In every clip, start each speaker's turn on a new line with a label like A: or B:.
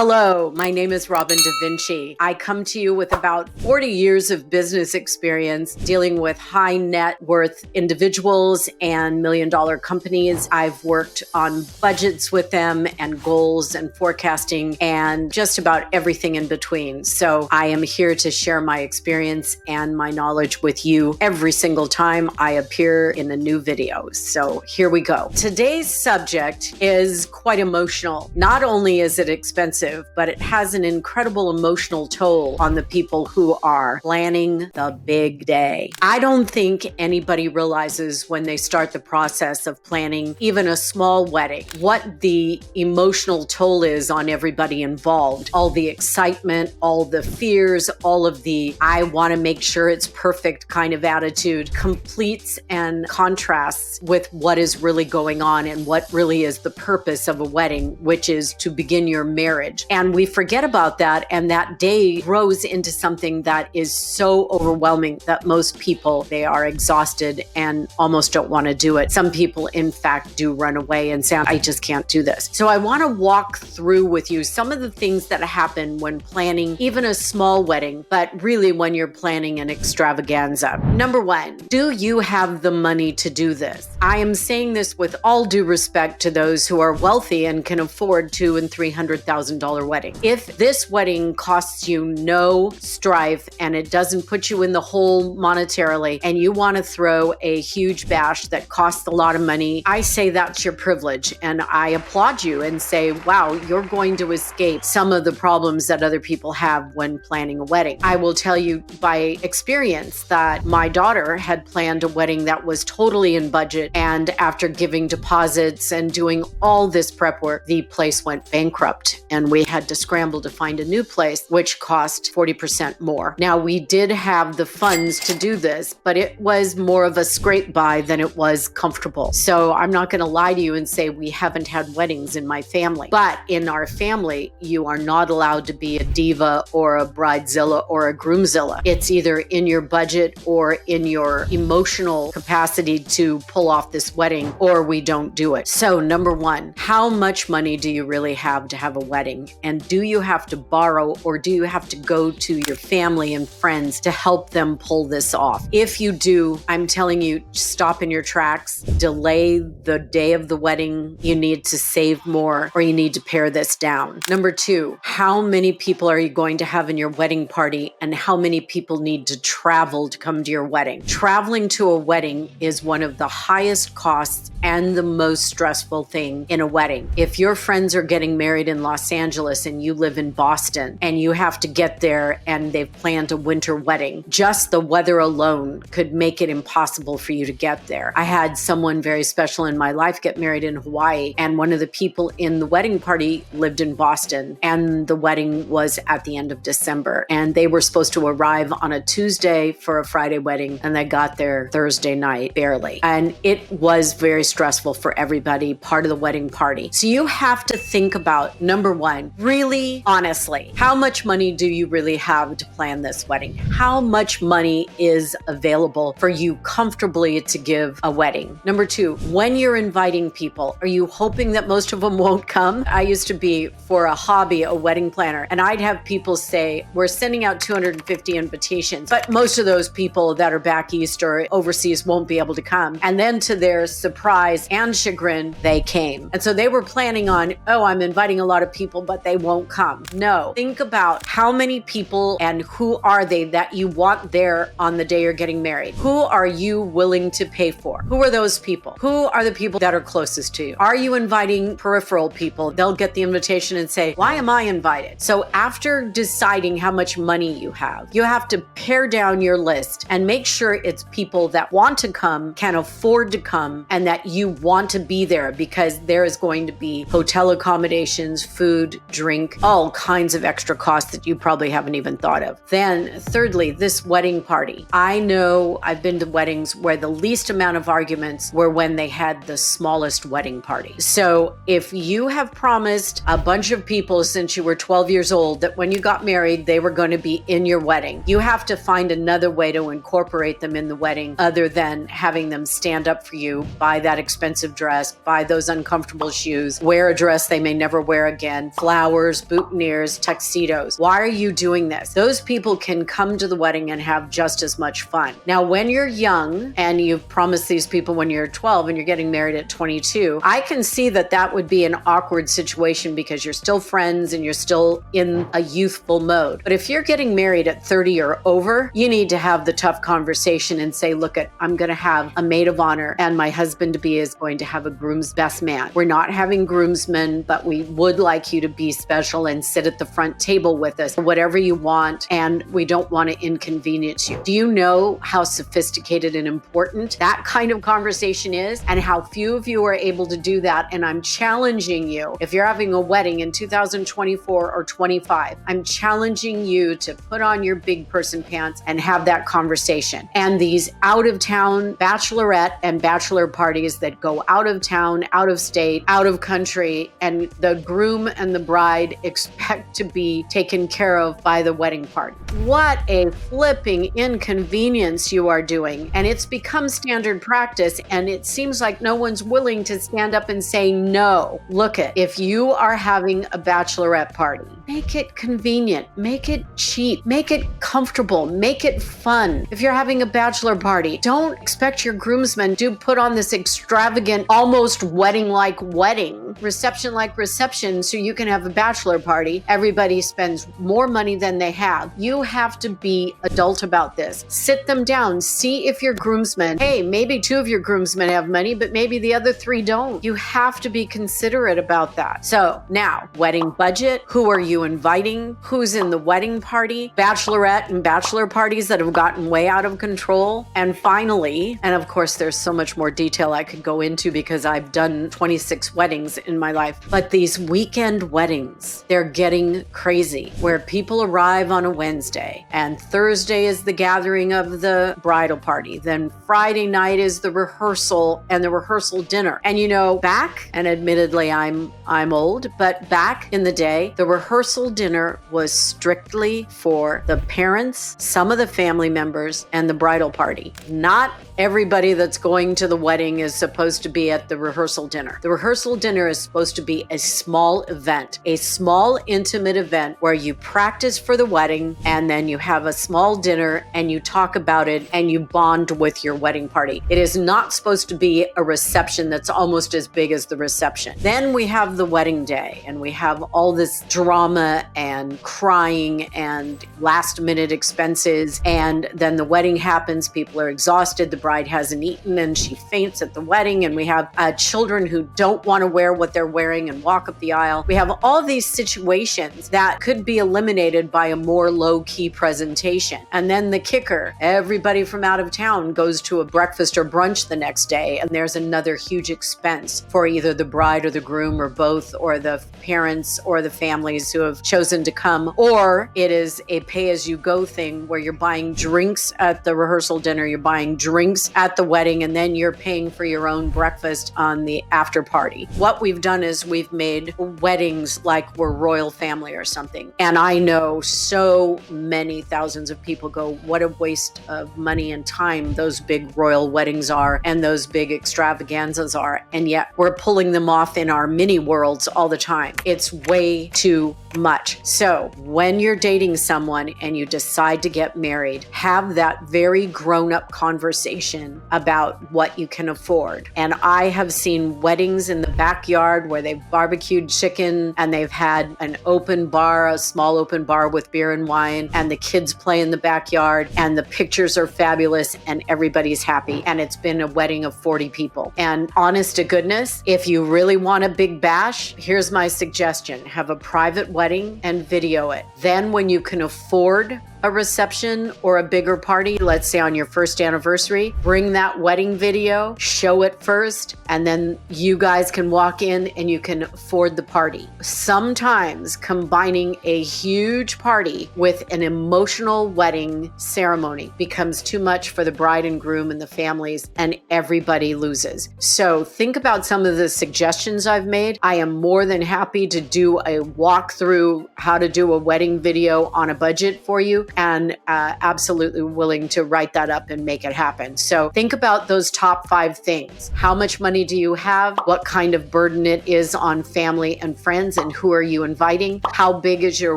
A: Hello, my name is Robin Da Vinci. I come to you with about 40 years of business experience dealing with high net worth individuals and million-dollar companies. I've worked on budgets with them and goals and forecasting and just about everything in between. So I am here to share my experience and my knowledge with you every single time I appear in a new video. So here we go. Today's subject is quite emotional. Not only is it expensive, but it has an incredible emotional toll on the people who are planning the big day. I don't think anybody realizes when they start the process of planning even a small wedding, what the emotional toll is on everybody involved. All the excitement, all the fears, all of the I want to make sure it's perfect kind of attitude completes and contrasts with what is really going on and what really is the purpose of a wedding, which is to begin your marriage. And we forget about that, and that day grows into something that is so overwhelming that most people, they are exhausted and almost don't want to do it. Some people, in fact, do run away and say, I just can't do this. So I want to walk through with you some of the things that happen when planning even a small wedding, but really when you're planning an extravaganza. Number one, do you have the money to do this? I am saying this with all due respect to those who are wealthy and can afford $200,000 and $300,000 wedding. If this wedding costs you no strife and it doesn't put you in the hole monetarily and you want to throw a huge bash that costs a lot of money, I say that's your privilege and I applaud you and say, wow, you're going to escape some of the problems that other people have when planning a wedding. I will tell you by experience that my daughter had planned a wedding that was totally in budget, and after giving deposits and doing all this prep work, the place went bankrupt and we had to scramble to find a new place, which cost 40% more. Now, we did have the funds to do this, but it was more of a scrape buy than it was comfortable. So I'm not going to lie to you and say we haven't had weddings in my family. But in our family, you are not allowed to be a diva or a bridezilla or a groomzilla. It's either in your budget or in your emotional capacity to pull off this wedding, or we don't do it. So number one, how much money do you really have to have a wedding? And do you have to borrow, or do you have to go to your family and friends to help them pull this off? If you do, I'm telling you, stop in your tracks, delay the day of the wedding. You need to save more, or you need to pare this down. Number two, how many people are you going to have in your wedding party, and how many people need to travel to come to your wedding? Traveling to a wedding is one of the highest costs and the most stressful thing in a wedding. If your friends are getting married in Los Angeles and you live in Boston and you have to get there and they've planned a winter wedding, just the weather alone could make it impossible for you to get there. I had someone very special in my life get married in Hawaii, and one of the people in the wedding party lived in Boston, and the wedding was at the end of December, and they were supposed to arrive on a Tuesday for a Friday wedding, and they got there Thursday night, barely. And it was very stressful for everybody, part of the wedding party. So you have to think about, number one, really honestly, how much money do you really have to plan this wedding? How much money is available for you comfortably to give a wedding? Number two, when you're inviting people, are you hoping that most of them won't come? I used to be, for a hobby, a wedding planner, and I'd have people say, we're sending out 250 invitations, but most of those people that are back east or overseas won't be able to come. And then to their surprise and chagrin, they came. And so they were planning on, oh, I'm inviting a lot of people, but they won't come. No. Think about how many people and who are they that you want there on the day you're getting married. Who are you willing to pay for? Who are those people? Who are the people that are closest to you? Are you inviting peripheral people? They'll get the invitation and say, why am I invited? So after deciding how much money you have to pare down your list and make sure it's people that want to come, can afford to come, and that you want to be there, because there is going to be hotel accommodations, food, drink, all kinds of extra costs that you probably haven't even thought of. Then thirdly, this wedding party. I know I've been to weddings where the least amount of arguments were when they had the smallest wedding party. So if you have promised a bunch of people since you were 12 years old that when you got married, they were going to be in your wedding, you have to find another way to incorporate them in the wedding other than having them stand up for you, buy that expensive dress, buy those uncomfortable shoes, wear a dress they may never wear again, fly flowers, boutonnieres, tuxedos. Why are you doing this? Those people can come to the wedding and have just as much fun. Now, when you're young and you've promised these people when you're 12 and you're getting married at 22, I can see that that would be an awkward situation because you're still friends and you're still in a youthful mode. But if you're getting married at 30 or over, you need to have the tough conversation and say, look, I'm going to have a maid of honor and my husband-to-be is going to have a groom's best man. We're not having groomsmen, but we would like you to be special and sit at the front table with us, whatever you want, and we don't want to inconvenience you. Do you know how sophisticated and important that kind of conversation is and how few of you are able to do that? And I'm challenging you, if you're having a wedding in 2024 or 25, I'm challenging you to put on your big person pants and have that conversation. And these out-of-town bachelorette and bachelor parties that go out of town, out of state, out of country, and the groom and the bride expect to be taken care of by the wedding party. What a flipping inconvenience you are doing. And it's become standard practice, and it seems like no one's willing to stand up and say no. Look it, if you are having a bachelorette party, make it convenient, make it cheap, make it comfortable, make it fun. If you're having a bachelor party, don't expect your groomsmen to put on this extravagant, almost wedding-like wedding, reception-like reception so you can have a bachelor party. Everybody spends more money than they have. You have to be adult about this. Sit them down, see if your groomsmen, hey, maybe 2 of your groomsmen have money, but maybe the other 3 don't. You have to be considerate about that. So now, wedding budget, who are you inviting? Who's in the wedding party? Bachelorette and bachelor parties that have gotten way out of control. And finally, and of course, there's so much more detail I could go into because I've done 26 weddings in my life, but these weekend weddings, they're getting crazy, where people arrive on a Wednesday and Thursday is the gathering of the bridal party. Then Friday night is the rehearsal and the rehearsal dinner. And you know, back, and admittedly I'm old, but back in the day, the rehearsal dinner was strictly for the parents, some of the family members, and the bridal party. Not everybody that's going to the wedding is supposed to be at the rehearsal dinner. The rehearsal dinner is supposed to be a small event, a small intimate event where you practice for the wedding and then you have a small dinner and you talk about it and you bond with your wedding party. It is not supposed to be a reception that's almost as big as the reception. Then we have the wedding day and we have all this drama and crying and last minute expenses, and then the wedding happens, people are exhausted, the bride hasn't eaten and she faints at the wedding, and we have children who don't want to wear what they're wearing and walk up the aisle. We have all these situations that could be eliminated by a more low-key presentation. And then the kicker, everybody from out of town goes to a breakfast or brunch the next day, and there's another huge expense for either the bride or the groom or both, or the parents or the families who have chosen to come, or it is a pay-as-you-go thing where you're buying drinks at the rehearsal dinner, you're buying drinks at the wedding, and then you're paying for your own breakfast on the after party. What we've done is we've made weddings like we're royal family or something. And I know so many thousands of people go, what a waste of money and time those big royal weddings are and those big extravaganzas are. And yet we're pulling them off in our mini worlds all the time. It's way too much. So when you're dating someone and you decide to get married, have that very grown-up conversation about what you can afford. And I have seen weddings in the backyard where they've barbecued chicken and they've had an open bar, a small open bar with beer and wine, and the kids play in the backyard and the pictures are fabulous and everybody's happy. And it's been a wedding of 40 people. And honest to goodness, if you really want a big bash, here's my suggestion. Have a private wedding and video it. Then when you can afford a reception or a bigger party, let's say on your first anniversary, bring that wedding video, show it first, and then you guys can walk in and you can afford the party. Sometimes combining a huge party with an emotional wedding ceremony becomes too much for the bride and groom and the families, and everybody loses. So think about some of the suggestions I've made. I am more than happy to do a walkthrough how to do a wedding video on a budget for you. and absolutely willing to write that up and make it happen. So think about those top 5 things. How much money do you have? What kind of burden it is on family and friends, and who are you inviting? How big is your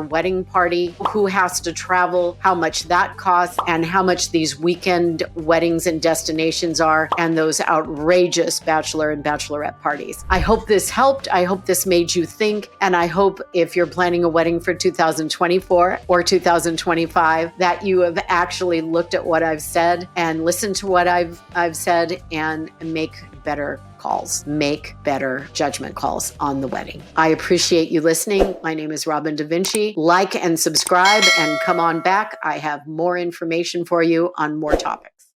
A: wedding party? Who has to travel? How much that costs, and how much these weekend weddings and destinations are, and those outrageous bachelor and bachelorette parties. I hope this helped. I hope this made you think, and I hope if you're planning a wedding for 2024 or 2025 that you have actually looked at what I've said and listened to what I've said and make better calls, make better judgment calls on the wedding. I appreciate you listening. My name is Robin Da Vinci. Like and subscribe and come on back. I have more information for you on more topics.